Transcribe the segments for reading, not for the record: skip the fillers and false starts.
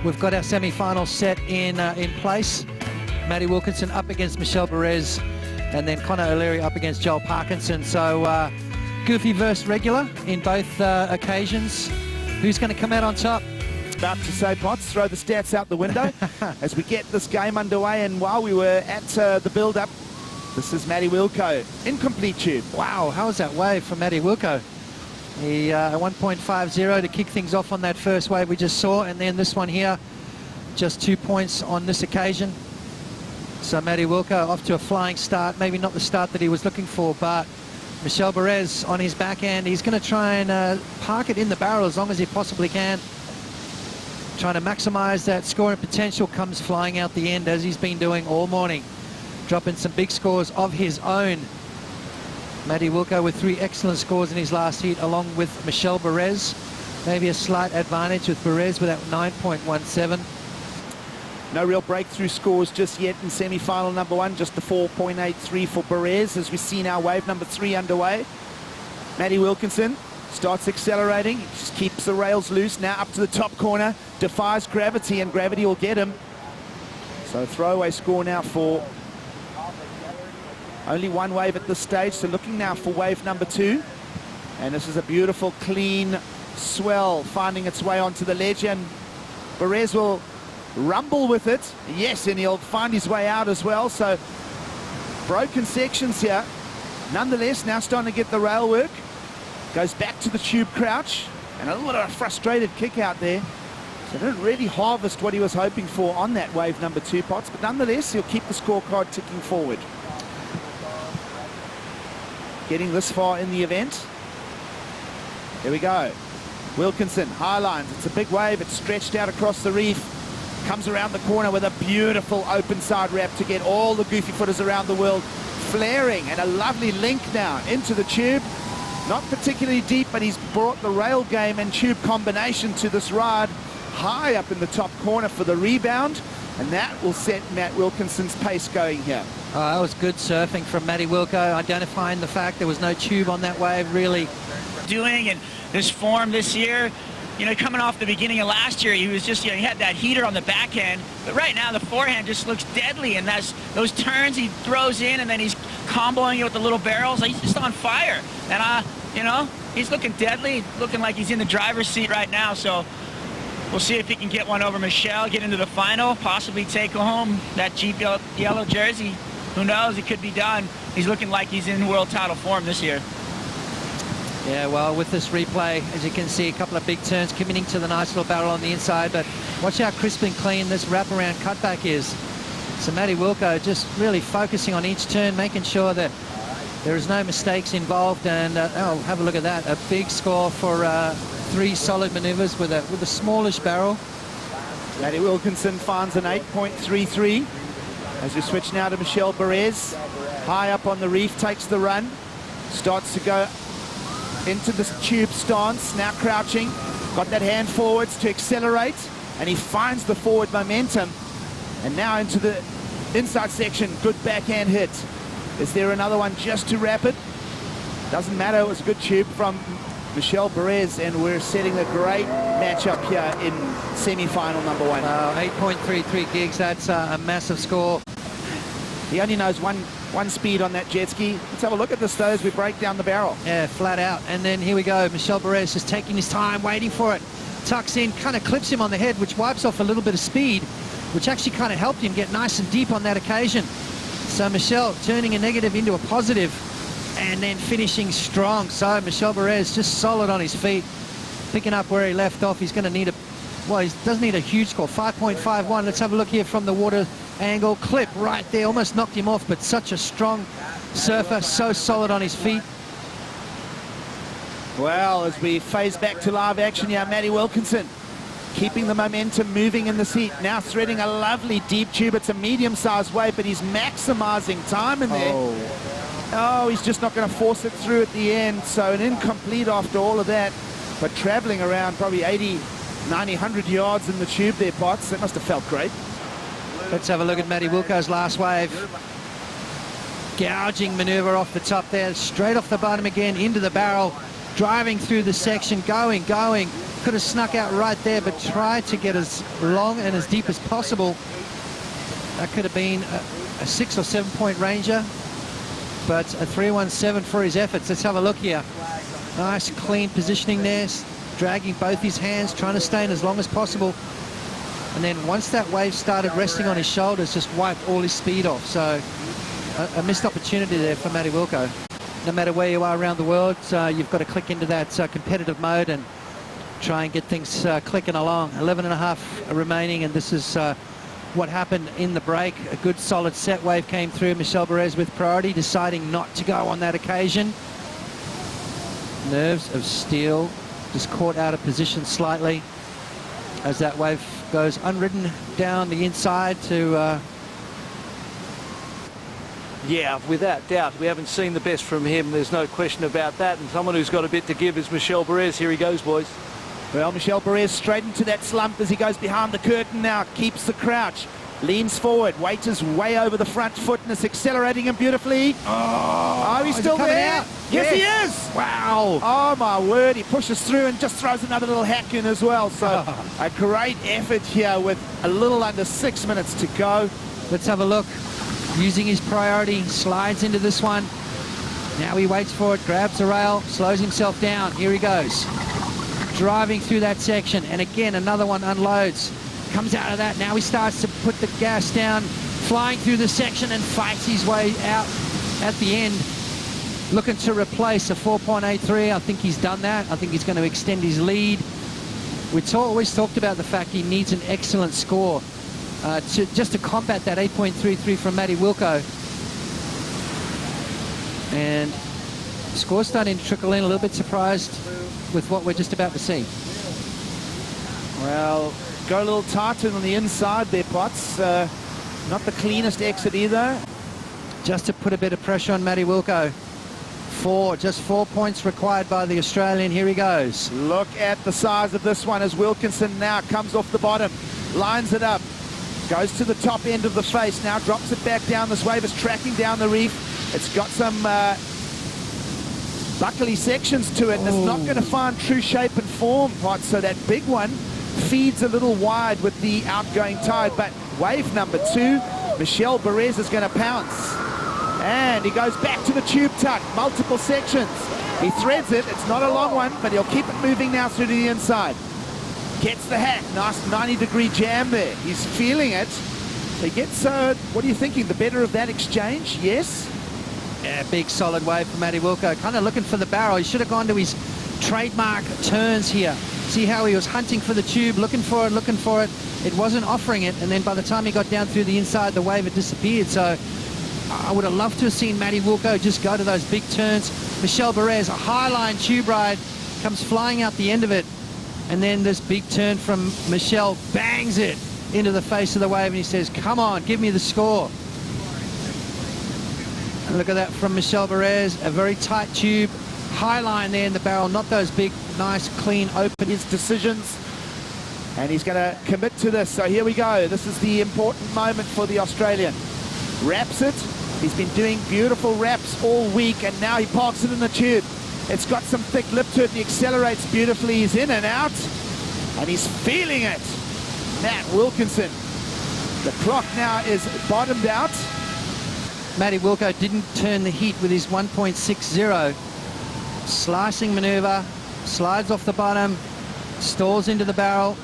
We've got our semi-final set in place. Matty Wilkinson up against Michel Bourez, and then Connor O'Leary up against Joel Parkinson. So goofy versus regular in both occasions. Who's going to come out on top? About to say, Potts, throw the stats out the window as we get this game underway. And while we were at the build-up, this is Matty Wilco, incomplete tube. Wow, how was that wave for Matty Wilco? He 1.50 to kick things off on that first wave we just saw, and then this one here, just 2 points on this occasion. So Matty Wilco off to a flying start, maybe not the start that he was looking for, but Michel Bourez on his backhand, he's going to try and park it in the barrel as long as he possibly can. Trying to maximize that scoring potential, comes flying out the end as he's been doing all morning. Dropping some big scores of his own. Matty Wilco with 3 excellent scores in his last heat, along with Michel Bourez. Maybe a slight advantage with Bourez with that 9.17. No real breakthrough scores just yet in semi-final number 1, just the 4.83 for Bourez as we see now wave number 3 underway. Matty Wilkinson starts accelerating, just keeps the rails loose, now up to the top corner, defies gravity, and gravity will get him. So throwaway score now for only 1 wave at this stage, so looking now for wave number 2. And this is a beautiful, clean swell finding its way onto the ledge, and Bourez will rumble with it. Yes, and he'll find his way out as well. So broken sections here. Nonetheless, now starting to get the rail work. Goes back to the tube crouch, and a little bit of a frustrated kick out there. So didn't really harvest what he was hoping for on that wave number 2, Potts, but nonetheless, he'll keep the scorecard ticking forward. Getting this far in the event. Here we go. Wilkinson, high lines. It's a big wave. It's stretched out across the reef. Comes around the corner with a beautiful open side wrap to get all the goofy footers around the world flaring, and a lovely link now into the tube. Not particularly deep, but he's brought the rail game and tube combination to this ride high up in the top corner for the rebound, and that will set Matt Wilkinson's pace going here. Oh, that was good surfing from Matty Wilco, identifying the fact there was no tube on that wave, really. Doing and this form this year, you know, coming off the beginning of last year, he was just, you know, he had that heater on the backhand, but right now the forehand just looks deadly, and that's those turns he throws in, and then he's comboing it with the little barrels. He's just on fire, and you know, he's looking deadly, looking like he's in the driver's seat right now. So we'll see if he can get one over Michel, get into the final, possibly take home that Jeep yellow jersey. Who knows? It could be done. He's looking like he's in world title form this year. Yeah, well, with this replay, as you can see, a couple of big turns committing to the nice little barrel on the inside, but watch how crisp and clean this wraparound cutback is. So Matty Wilco just really focusing on each turn, making sure that there is no mistakes involved, and oh, have a look at that. A big score for 3 solid maneuvers with a smallish barrel. Matty Wilkinson finds an 8.33 as we switch now to Michel Bourez. High up on the reef, takes the run, starts to go into this tube stance, now crouching, got that hand forwards to accelerate, and he finds the forward momentum, and now into the inside section. Good backhand hit. Is there another one just to wrap it? Doesn't matter, it was a good tube from Michel Bourez, and we're setting a great matchup here in semi-final number 1. 8.33 gigs, that's a massive score. He only knows one speed on that jet ski. Let's have a look at this though as we break down the barrel. Yeah, flat out. And then here we go. Michel Bourez just taking his time, waiting for it. Tucks in, kind of clips him on the head, which wipes off a little bit of speed, which actually kind of helped him get nice and deep on that occasion. So Michel turning a negative into a positive and then finishing strong. So Michel Bourez just solid on his feet, picking up where he left off. He's going to need a, well, he doesn't need a huge score, 5.51. Let's have a look here from the water angle. Clip right there, almost knocked him off, but such a strong surfer, so solid on his feet. Well, as we phase back to live action here, Matty Wilkinson keeping the momentum moving in the seat, now threading a lovely deep tube. It's a medium-sized wave, but he's maximizing time in there. Oh, he's just not going to force it through at the end, so an incomplete after all of that, but traveling around probably 80, 90, 100 yards in the tube there, Potts. That must have felt great. Let's have a look at Matty Wilco's last wave. Gouging maneuver off the top there, straight off the bottom again, into the barrel, driving through the section, going, Could have snuck out right there, but tried to get as long and as deep as possible. That could have been a 6 or 7 point ranger, but a 317 for his efforts. Let's have a look here. Nice clean positioning there, dragging both his hands, trying to stay in as long as possible. And then once that wave started resting on his shoulders, just wiped all his speed off. So a missed opportunity there for Matty Wilco. No matter where you are around the world, you've got to click into that competitive mode and try and get things clicking along. 11.5 remaining, and this is what happened in the break. A good solid set wave came through. Michel Bourez with priority, deciding not to go on that occasion. Nerves of steel, just caught out of position slightly as that wave goes unridden down the inside to... Yeah, without doubt. We haven't seen the best from him. There's no question about that. And someone who's got a bit to give is Michel Bourez. Here he goes, boys. Well, Michel Bourez straight into that slump as he goes behind the curtain now, keeps the crouch, leans forward, weight is way over the front foot and is accelerating him beautifully. Oh, he's still there. Yes, he is. Wow. Oh, my word. He pushes through and just throws another little hack in as well. So a great effort here with a little under 6 minutes to go. Let's have a look. Using his priority, slides into this one. Now he waits for it, grabs the rail, slows himself down. Here he goes. Driving through that section, and again another one unloads, comes out of that. Now he starts to put the gas down, flying through the section and fights his way out at the end, looking to replace a 4.83. I think he's done that. I think he's going to extend his lead. We've always talked about the fact he needs an excellent score just to combat that 8.33 from Matty Wilco, and the score's starting to trickle in. A little bit surprised with what we're just about to see. Well, go a little tighter on the inside there, Potts. Not the cleanest exit either. Just to put a bit of pressure on Matty Wilco. Just 4 points required by the Australian. Here he goes. Look at the size of this one as Wilkinson now comes off the bottom, lines it up, goes to the top end of the face, now drops it back down. This wave is tracking down the reef. It's got some buckly sections to it, and it's not going to find true shape and form, Potts. So that big one feeds a little wide with the outgoing tide. But wave number 2, Michel Bourez is going to pounce. And he goes back to the tube tuck, multiple sections. He threads it. It's not a long one, but he'll keep it moving now through to the inside. Gets the hack. Nice 90-degree jam there. He's feeling it. He gets, what are you thinking, the better of that exchange? Yes? Yeah, big solid wave for Matty Wilco. Kind of looking for the barrel. He should have gone to his trademark turns here. See how he was hunting for the tube, looking for it, looking for it. It wasn't offering it, and then by the time he got down through the inside, the wave had disappeared. So I would have loved to have seen Matty Wilco just go to those big turns. Michel Bourez, a high line tube ride, comes flying out the end of it. And then this big turn from Michel bangs it into the face of the wave, and he says, come on, give me the score. And look at that from Michel Bourez, a very tight tube, high line there in the barrel, not those big, nice, clean, open. His decisions, and he's going to commit to this. So here we go. This is the important moment for the Australian. Wraps it. He's been doing beautiful wraps all week, and now he parks it in the tube. It's got some thick lip to it, and he accelerates beautifully. He's in and out, and he's feeling it. Matt Wilkinson. The clock now is bottomed out. Matty Wilco didn't turn the heat with his 1.60. Slicing maneuver, slides off the bottom, stalls into the barrel,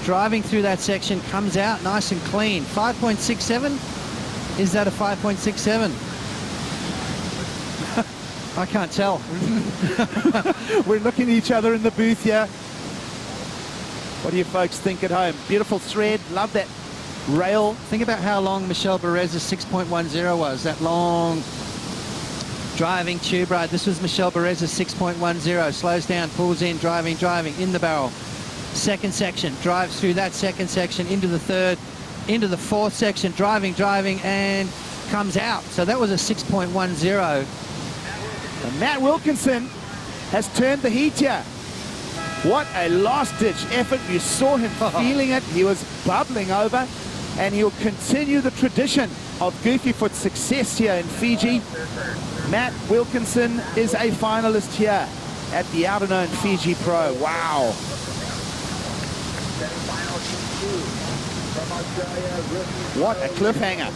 driving through that section, comes out nice and clean. 5.67? Is that a 5.67? I can't tell. We're looking at each other in the booth here. What do you folks think at home? Beautiful thread. Love that rail. Think about how long Michel Bourez's 6.10 was. That long driving tube ride. This was Michel Bourez's 6.10. Slows down, pulls in, driving, in the barrel. Second section, drives through that second section into the third, into the fourth section, driving, and comes out. So that was a 6.10. And Matt Wilkinson has turned the heat here. What a last-ditch effort. You saw him feeling it. He was bubbling over, and he'll continue the tradition of Goofy Foot success here in Fiji. Matt Wilkinson is a finalist here. at the Outerknown Fiji Pro. Wow. What a cliffhanger.